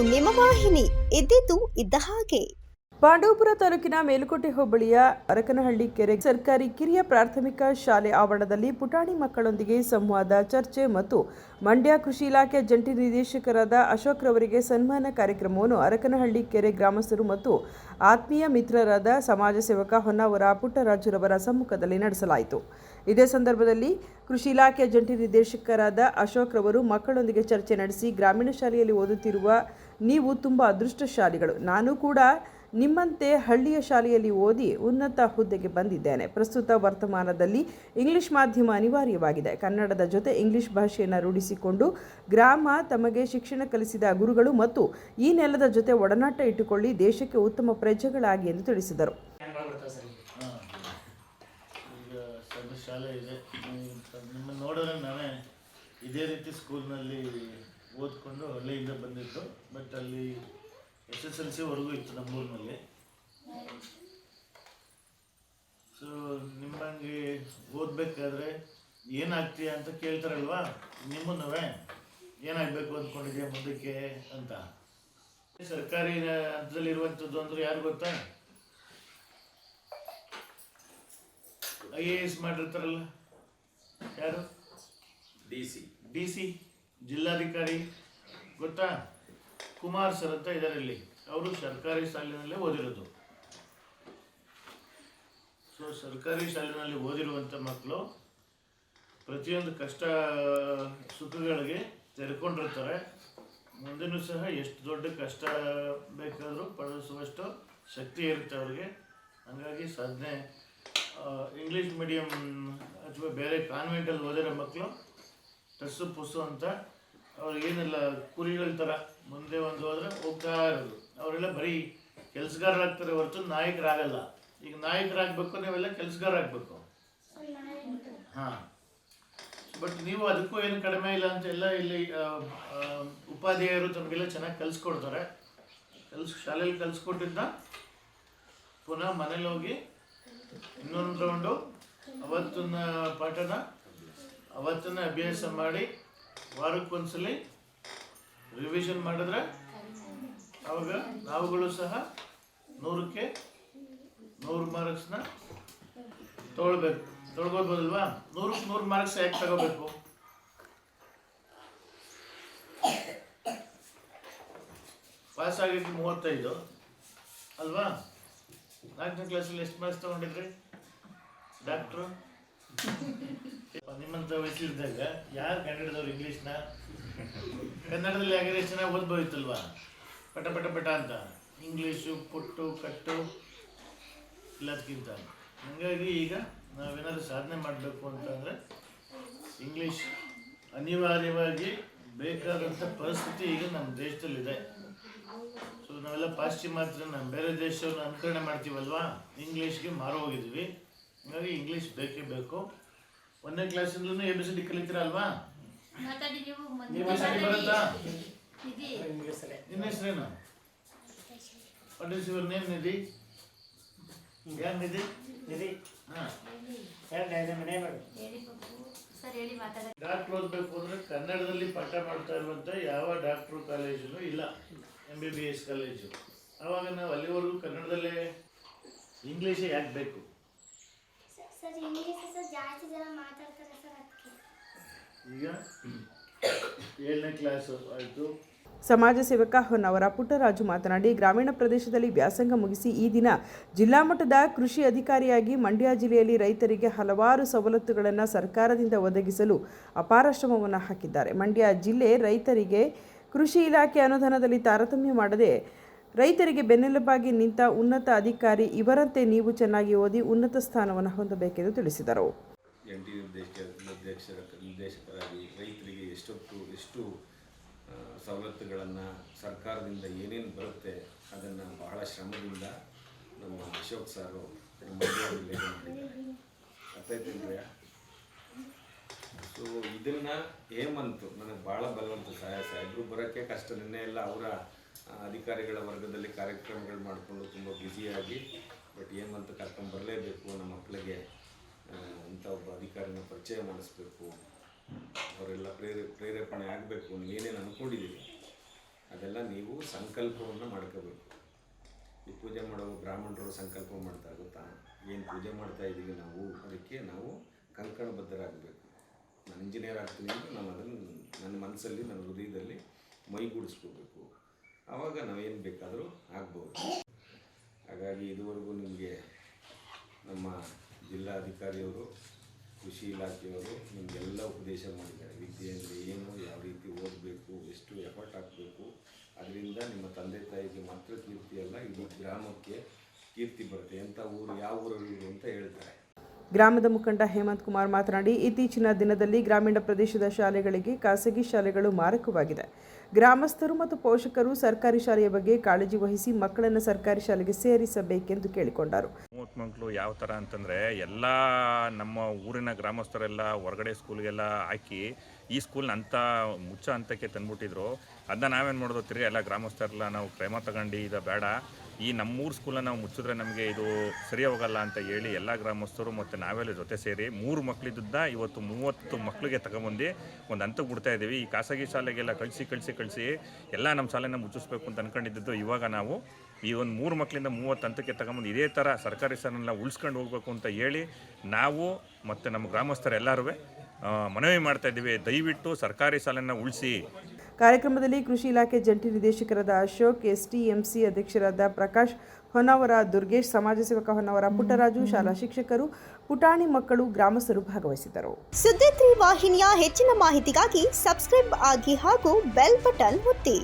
ನಿಮ್ಮ ವಾಹಿನಿ ಇದ್ದಿದ್ದು ಇದ್ದ ಹಾಗೆ. ಪಾಂಡವಪುರ ತಾಲೂಕಿನ ಮೇಲುಕೋಟೆ ಹೋಬಳಿಯ ಅರಕನಹಳ್ಳಿ ಕೆರೆ ಸರ್ಕಾರಿ ಕಿರಿಯ ಪ್ರಾಥಮಿಕ ಶಾಲೆ ಆವರಣದಲ್ಲಿ ಪುಟಾಣಿ ಮಕ್ಕಳೊಂದಿಗೆ ಸಂವಾದ, ಚರ್ಚೆ ಮತ್ತು ಮಂಡ್ಯ ಕೃಷಿ ಇಲಾಖೆ ಜಂಟಿ ನಿರ್ದೇಶಕರಾದ ಅಶೋಕ್ ರವರಿಗೆ ಸನ್ಮಾನ ಕಾರ್ಯಕ್ರಮವನ್ನು ಅರಕನಹಳ್ಳಿ ಕೆರೆ ಗ್ರಾಮಸ್ಥರು ಮತ್ತು ಆತ್ಮೀಯ ಮಿತ್ರರಾದ ಸಮಾಜ ಸೇವಕ ಹೊನ್ನಾವರ ಪುಟ್ಟರಾಜುರವರ ಸಮ್ಮುಖದಲ್ಲಿ ನಡೆಸಲಾಯಿತು. ಇದೇ ಸಂದರ್ಭದಲ್ಲಿ ಕೃಷಿ ಇಲಾಖೆಯ ಜಂಟಿ ನಿರ್ದೇಶಕರಾದ ಅಶೋಕ್ ರವರು ಮಕ್ಕಳೊಂದಿಗೆ ಚರ್ಚೆ ನಡೆಸಿ, ಗ್ರಾಮೀಣ ಶಾಲೆಯಲ್ಲಿ ಓದುತ್ತಿರುವ ನೀವು ತುಂಬ ಅದೃಷ್ಟಶಾಲಿಗಳು. ನಾನು ಕೂಡ ನಿಮ್ಮಂತೆ ಹಳ್ಳಿಯ ಶಾಲೆಯಲ್ಲಿ ಓದಿ ಉನ್ನತ ಹುದ್ದೆಗೆ ಬಂದಿದ್ದೇನೆ. ಪ್ರಸ್ತುತ ವರ್ತಮಾನದಲ್ಲಿ ಇಂಗ್ಲಿಷ್ ಮಾಧ್ಯಮ ಅನಿವಾರ್ಯವಾಗಿದೆ. ಕನ್ನಡದ ಜೊತೆ ಇಂಗ್ಲಿಷ್ ಭಾಷೆಯನ್ನು ರೂಢಿಸಿಕೊಂಡು ಗ್ರಾಮ ತಮಗೆ ಶಿಕ್ಷಣ ಕಲಿಸಿದ ಗುರುಗಳು ಮತ್ತು ಈ ನೆಲದ ಜೊತೆ ಒಡನಾಟ ಇಟ್ಟುಕೊಳ್ಳಿ, ದೇಶಕ್ಕೆ ಉತ್ತಮ ಪ್ರಜೆಗಳಾಗಿ ಎಂದು ತಿಳಿಸಿದರು. ಶಾಲೆ ಇದೆ, ನಿಮ್ಮನ್ನು ನೋಡಿದ್ರೆ ನಾನೇ ಇದೇ ರೀತಿ ಸ್ಕೂಲ್ನಲ್ಲಿ ಓದ್ಕೊಂಡು ಹಳ್ಳಿಯಿಂದ ಬಂದಿದ್ದು. ಬಟ್ ಅಲ್ಲಿ SSLCವರೆಗೂ ಇತ್ತು ನಮ್ಮೂರಿನಲ್ಲಿ. ಸೊ ನಿಮ್ಮಂಗೆ ಓದಬೇಕಾದ್ರೆ ಏನಾಗ್ತೀಯ ಅಂತ ಕೇಳ್ತಾರಲ್ವಾ, ನಿಮ್ಮನ್ನೂ ಏನಾಗಬೇಕು ಅಂದ್ಕೊಂಡಿದ್ಯಾ ಮುಂದಕ್ಕೆ ಅಂತ. ಸರ್ಕಾರಿ ಹಂತದಲ್ಲಿರುವಂಥದ್ದು ಅಂದ್ರೆ ಯಾರು ಗೊತ್ತಾ? IAS ಮಾಡಿರ್ತಾರಲ್ಲ, ಯಾರು? DC ಜಿಲ್ಲಾಧಿಕಾರಿ ಗೊತ್ತಾ? ಕುಮಾರ್ ಸರ್ ಅಂತ ಇದರಲ್ಲಿ ಅವರು ಸರ್ಕಾರಿ ಶಾಲೆಯಲ್ಲೇ ಓದಿರೋದು. ಸೊ ಸರ್ಕಾರಿ ಶಾಲೆಯಲ್ಲಿ ಓದಿರುವಂಥ ಮಕ್ಕಳು ಪ್ರತಿಯೊಂದು ಕಷ್ಟ ಸುಖಗಳಿಗೆ ತೆರೆಕೊಂಡಿರ್ತಾರೆ. ಮುಂದೆನೂ ಸಹ ಎಷ್ಟು ದೊಡ್ಡ ಕಷ್ಟ ಬೇಕಾದರೂ ಪಡಿಸುವಷ್ಟು ಶಕ್ತಿ ಇರುತ್ತೆ ಅವ್ರಿಗೆ. ಹಾಗಾಗಿ ಸಾಧನೆ ಇಂಗ್ಲೀಷ್ ಮೀಡಿಯಮ್ ಅಥವಾ ಬೇರೆ ಕಾನ್ವೆಂಟಲ್ಲಿ ಓದಿರೋ ಮಕ್ಕಳು ಟಸ್ಸು ಪುಸ್ಸು ಅಂತ ಅವ್ರಿಗೇನೆಲ್ಲ ಕುರಿಗಳ ಥರ ಮುಂದೆ ಒಂದು ಹೋದರೆ ಹೋಗ್ತಾ ಇರೋದು. ಅವರೆಲ್ಲ ಬರೀ ಕೆಲಸಗಾರರಾಗ್ತಾರೆ ಹೊರತು ನಾಯಕರಾಗಲ್ಲ. ಈಗ ನಾಯಕರಾಗಬೇಕು, ನೀವೆಲ್ಲ ಕೆಲಸಗಾರಾಗಬೇಕು. ಹಾಂ, ಬಟ್ ನೀವು ಅದಕ್ಕೂ ಏನು ಕಡಿಮೆ ಇಲ್ಲ ಅಂತ ಎಲ್ಲ ಇಲ್ಲಿ ಉಪಾಧ್ಯಾಯರು ತಮಗೆಲ್ಲ ಚೆನ್ನಾಗಿ ಕಲಿಸ್ಕೊಡ್ತಾರೆ. ಶಾಲೆಯಲ್ಲಿ ಕಲಿಸ್ಕೊಟ್ಟಿದ್ದ ಪುನಃ ಮನೇಲಿ ಹೋಗಿ ಇನ್ನೊಂದು ರೌಂಡು ಅವತ್ತಿನ ಪಾಠನ ಅವತ್ತನ್ನ ಅಭ್ಯಾಸ ಮಾಡಿ ವಾರಕ್ಕೊಂದ್ಸಲಿ ರಿವಿಷನ್ ಮಾಡಿದ್ರೆ ಆವಾಗ ನಾವುಗಳು ಸಹ 100ಕ್ಕೆ 100 ಮಾರ್ಕ್ಸ್ನ ತೊಗೊಳ್ಬೋದಲ್ವಾ? 100ಕ್ಕೆ 100 ಮಾರ್ಕ್ಸ್ ಯಾಕೆ ತಗೋಬೇಕು? ಪಾಸ್ ಆಗಿದ್ದು 35 ಅಲ್ವಾ? 4ನೇ ಕ್ಲಾಸಲ್ಲಿ ಎಷ್ಟು ಮಾರ್ಕ್ಸ್ ತೊಗೊಂಡಿದ್ರಿ ಡಾಕ್ಟ್ರು? ನಿಮ್ಮಂಥ ವಯಸ್ಸಿದ್ದಾಗ ಯಾರು ಕನ್ನಡದವ್ರು ಇಂಗ್ಲೀಷ್ನ? ಕನ್ನಡದಲ್ಲಿ ಆಗಿದ್ರೆ ಚೆನ್ನಾಗಿ ಓದ್ಬೋದಿತ್ತಲ್ವಾ? ಪಟ ಪಟ ಪಟ ಅಂತ ಇಂಗ್ಲೀಷು ಪುಟ್ಟು ಕಟ್ಟು ಎಲ್ಲದಕ್ಕಿಂತ. ಹಾಗಾಗಿ ಈಗ ನಾವೇನಾದರೂ ಸಾಧನೆ ಮಾಡಬೇಕು ಅಂತಂದರೆ ಇಂಗ್ಲೀಷ್ ಅನಿವಾರ್ಯವಾಗಿ ಬೇಕಾದಂಥ ಪರಿಸ್ಥಿತಿ ಈಗ ನಮ್ಮ ದೇಶದಲ್ಲಿದೆ. ಸೊ ನಾವೆಲ್ಲ ಪಾಶ್ಚಿಮಾತ್ಯನ ಬೇರೆ ದೇಶವನ್ನು ಅನುಕರಣೆ ಮಾಡ್ತೀವಲ್ವಾ, ಇಂಗ್ಲೀಷ್ಗೆ ಮಾರು ಹೋಗಿದ್ದೀವಿ. ಹಾಗಾಗಿ ಇಂಗ್ಲೀಷ್ ಬೇಕೇ ಬೇಕು. 1ನೇ ಕ್ಲಾಸಿಂದಲೂ ABCD ಕಲಿತೀರಲ್ವಾ? ABCD ಬರುತ್ತಾ? ನಿನ್ನ ಹೆಸರೇನು? What is your name? Nidhi. ಯಾರು ನಿಧಿ? ಹಾಂ, ಡಾಕ್ಟ್ರ್ ಓದಬೇಕು ಅಂದರೆ ಕನ್ನಡದಲ್ಲಿ ಪಾಠ ಮಾಡ್ತಾ ಇರುವಂಥ ಯಾವ ಡಾಕ್ಟ್ರು ಕಾಲೇಜು ಇಲ್ಲ, MBBS ಕಾಲೇಜು. ಆವಾಗ ನಾವು ಅಲ್ಲಿವರೆಗೂ ಕನ್ನಡದಲ್ಲೇ ಇಂಗ್ಲೀಷೇ ಯಾಕೆ ಬೇಕು? ಈಗ 7ನೇ ಕ್ಲಾಸ್ ಆಯಿತು. ಸಮಾಜ ಸೇವಕ ಹೊನ್ನಾವರ ಪುಟ್ಟರಾಜು ಮಾತನಾಡಿ, ಗ್ರಾಮೀಣ ಪ್ರದೇಶದಲ್ಲಿ ವ್ಯಾಸಂಗ ಮುಗಿಸಿ ಈ ದಿನ ಜಿಲ್ಲಾ ಮಟ್ಟದ ಕೃಷಿ ಅಧಿಕಾರಿಯಾಗಿ ಮಂಡ್ಯ ಜಿಲ್ಲೆಯಲ್ಲಿ ರೈತರಿಗೆ ಹಲವಾರು ಸವಲತ್ತುಗಳನ್ನು ಸರ್ಕಾರದಿಂದ ಒದಗಿಸಲು ಅಪಾರ ಶ್ರಮವನ್ನು ಹಾಕಿದ್ದಾರೆ. ಮಂಡ್ಯ ಜಿಲ್ಲೆ ರೈತರಿಗೆ ಕೃಷಿ ಇಲಾಖೆ ಅನುದಾನದಲ್ಲಿ ತಾರತಮ್ಯ ಮಾಡದೆ ರೈತರಿಗೆ ಬೆನ್ನೆಲುಬಾಗಿ ನಿಂತ ಉನ್ನತ ಅಧಿಕಾರಿ. ಇವರಂತೆ ನೀವು ಚೆನ್ನಾಗಿ ಓದಿ ಉನ್ನತ ಸ್ಥಾನವನ್ನು ಹೊಂದಬೇಕೆಂದು ತಿಳಿಸಿದರು. ಜಂಟಿ ನಿರ್ದೇಶಕರಾಗಿ ರೈತರಿಗೆ ಎಷ್ಟು ಸವಲತ್ತುಗಳನ್ನು ಸರ್ಕಾರದಿಂದ ಏನೇನು ಬರುತ್ತೆ ಅದನ್ನು ಬಹಳ ಶ್ರಮದಿಂದ ನಮ್ಮ ಅಶೋಕ್ ಸಾರು ಮಂಡ್ಯ ಜಿಲ್ಲೆಗೆ ಮಾಡಿದ್ದಾರೆ. ಅರ್ಥೈತಿದ್ರೆ ಸೊ ಇದನ್ನು ಹೇಮಂತ್ ನನಗೆ ಭಾಳ ಬಲವಂತ ಸಾಹೇಬರು ಬರೋಕ್ಕೆ ಕಷ್ಟ. ನಿನ್ನೆ ಎಲ್ಲ ಅವರ ಅಧಿಕಾರಿಗಳ ವರ್ಗದಲ್ಲಿ ಕಾರ್ಯಕ್ರಮಗಳು ಮಾಡಿಕೊಂಡು ತುಂಬ ಬ್ಯುಸಿಯಾಗಿ, ಬಟ್ ಹೇಮಂತ್ ಕರ್ಕೊಂಡು ಬರಲೇಬೇಕು, ನಮ್ಮ ಮಕ್ಕಳಿಗೆ ಇಂಥ ಒಬ್ಬ ಅಧಿಕಾರಿನ ಪರಿಚಯ ಮಾಡಿಸ್ಬೇಕು, ಅವರೆಲ್ಲ ಪ್ರೇರೇಪಣೆ ಆಗಬೇಕು, ನೀವೇನೇನು ಅಂದ್ಕೊಂಡಿದ್ದೀರಿ ಅದೆಲ್ಲ ನೀವು ಸಂಕಲ್ಪವನ್ನು ಮಾಡ್ಕೋಬೇಕು. ಈ ಪೂಜೆ ಮಾಡೋ ಬ್ರಾಹ್ಮಣರು ಸಂಕಲ್ಪ ಮಾಡ್ತಾ ಗೊತ್ತಾ, ಏನು ಪೂಜೆ ಮಾಡ್ತಾ ಇದ್ದೀವಿ ನಾವು, ಅದಕ್ಕೆ ನಾವು ಕಂಕಣಬದ್ಧರಾಗಬೇಕು. ನಾನು ಇಂಜಿನಿಯರ್ ಆಗ್ತೀನಿ ಅಂದರೆ ನಾನು ಅದನ್ನು ನನ್ನ ಮನಸ್ಸಲ್ಲಿ, ನನ್ನ ಹೃದಯದಲ್ಲಿ ಮೈಗೂಡಿಸ್ಕೋಬೇಕು. ಆವಾಗ ನಾವೇನು ಬೇಕಾದರೂ ಆಗ್ಬೋದು. ಹಾಗಾಗಿ ಇದುವರೆಗೂ ನಿಮಗೆ ನಮ್ಮ ಜಿಲ್ಲಾಧಿಕಾರಿಯವರು, ಕೃಷಿ ಇಲಾಖೆಯವರು ನಿಮಗೆಲ್ಲ ಉಪದೇಶ ಮಾಡಿದ್ದಾರೆ. ವಿದ್ಯೆ ಅಂದರೆ ಏನು, ಯಾವ ರೀತಿ ಓದಬೇಕು, ಎಷ್ಟು ಎಫರ್ಟ್ ಹಾಕಬೇಕು. ಅದರಿಂದ ನಿಮ್ಮ ತಂದೆ ತಾಯಿಗೆ ಮಾತ್ರ ಕೀರ್ತಿ ಅಲ್ಲ, ಇಡೀ ಗ್ರಾಮಕ್ಕೆ ಕೀರ್ತಿ ಬರುತ್ತೆ. ಎಂಥ ಊರು, ಯಾವ ಊರವರು ಅಂತ ಹೇಳ್ತಾರೆ. ಗ್ರಾಮದ ಮುಖಂಡ ಹೇಮಂತ್ ಕುಮಾರ್ ಮಾತನಾಡಿ, ಇತ್ತೀಚಿನ ದಿನದಲ್ಲಿ ಗ್ರಾಮೀಣ ಪ್ರದೇಶದ ಶಾಲೆಗಳಿಗೆ ಖಾಸಗಿ ಶಾಲೆಗಳು ಮಾರಕವಾಗಿದೆ. ಗ್ರಾಮಸ್ಥರು ಮತ್ತು ಪೋಷಕರು ಸರ್ಕಾರಿ ಶಾಲೆಯ ಬಗ್ಗೆ ಕಾಳಜಿ ವಹಿಸಿ ಮಕ್ಕಳನ್ನು ಸರ್ಕಾರಿ ಶಾಲೆಗೆ ಸೇರಿಸಬೇಕೆಂದು ಕೇಳಿಕೊಂಡರು. 30 ಮಕ್ಕಳು ಯಾವ ಥರ ಅಂತಂದರೆ, ಎಲ್ಲ ನಮ್ಮ ಊರಿನ ಗ್ರಾಮಸ್ಥರೆಲ್ಲ ಹೊರಗಡೆ ಸ್ಕೂಲ್ಗೆಲ್ಲ ಹಾಕಿ ಈ ಸ್ಕೂಲ್ನ ಅಂತ ಮುಚ್ಚ ಹಂತಕ್ಕೆ ತಂದುಬಿಟ್ಟಿದ್ರು. ಅದನ್ನ ನಾವೇನು ಮಾಡೋದು, ತಿರ್ಗಿ ಎಲ್ಲ ಗ್ರಾಮಸ್ಥರೆಲ್ಲ ನಾವು ಕ್ರಮ ತಗೊಂಡು ಇದು ಬೇಡ, ಈ ನಮ್ಮೂರು ಸ್ಕೂಲನ್ನು ನಾವು ಮುಚ್ಚಿದ್ರೆ ನಮಗೆ ಇದು ಸರಿ ಹೋಗಲ್ಲ ಅಂತ ಹೇಳಿ ಎಲ್ಲ ಗ್ರಾಮಸ್ಥರು ಮತ್ತು ನಾವೆಲ್ಲ ಜೊತೆ ಸೇರಿ 3 ಮಕ್ಕಳಿದ್ದ ಇವತ್ತು 30 ಮಕ್ಕಳಿಗೆ ತಗೊಂಬಂದು ಒಂದು ಹಂತಕ್ಕೆ ಬಿಡ್ತಾ ಇದ್ದೀವಿ. ಈ ಖಾಸಗಿ ಶಾಲೆಗೆಲ್ಲ ಕಳಿಸಿ ಎಲ್ಲ ನಮ್ಮ ಶಾಲೆನ ಮುಚ್ಚಿಸ್ಬೇಕು ಅಂತ ಅಂದ್ಕೊಂಡಿದ್ದು. ಇವಾಗ ನಾವು ಈ ಒಂದು 3 ಮಕ್ಕಳಿಂದ 30 ಹಂತಕ್ಕೆ ತಗೊಂಬಂದು ಇದೇ ಥರ ಸರ್ಕಾರಿ ಶಾಲೆನ ಉಳಿಸ್ಕೊಂಡು ಹೋಗಬೇಕು ಅಂತ ಹೇಳಿ ನಾವು ಮತ್ತು ನಮ್ಮ ಗ್ರಾಮಸ್ಥರೆಲ್ಲರೂ ಮನವಿ ಮಾಡ್ತಾ ಇದ್ದೀವಿ. ದಯವಿಟ್ಟು ಸರ್ಕಾರಿ ಶಾಲೆನ ಉಳಿಸಿ. ಕಾರ್ಯಕ್ರಮದಲ್ಲಿ ಕೃಷಿ ಇಲಾಖೆ ಜಂಟಿ ನಿರ್ದೇಶಕರಾದ ಅಶೋಕ್, ಎಸ್ಟಿಎಂಸಿ ಅಧ್ಯಕ್ಷರಾದ ಪ್ರಕಾಶ್ ಹೊನ್ನಾವರ, ದುರ್ಗೇಶ್, ಸಮಾಜ ಸೇವಕ ಹೊನ್ನಾವರ ಪುಟ್ಟರಾಜು, ಶಾಲಾ ಶಿಕ್ಷಕರು, ಪುಟಾಣಿ ಮಕ್ಕಳು, ಗ್ರಾಮಸ್ಥರು ಭಾಗವಹಿಸಿದ್ದರು. ಸುದ್ದಿ 3 ವಾಹಿನಿಯ ಹೆಚ್ಚಿನ ಮಾಹಿತಿಗಾಗಿ ಸಬ್ಸ್ಕ್ರೈಬ್ ಆಗಿ ಹಾಗೂ ಬೆಲ್ ಬಟನ್ ಒತ್ತಿ.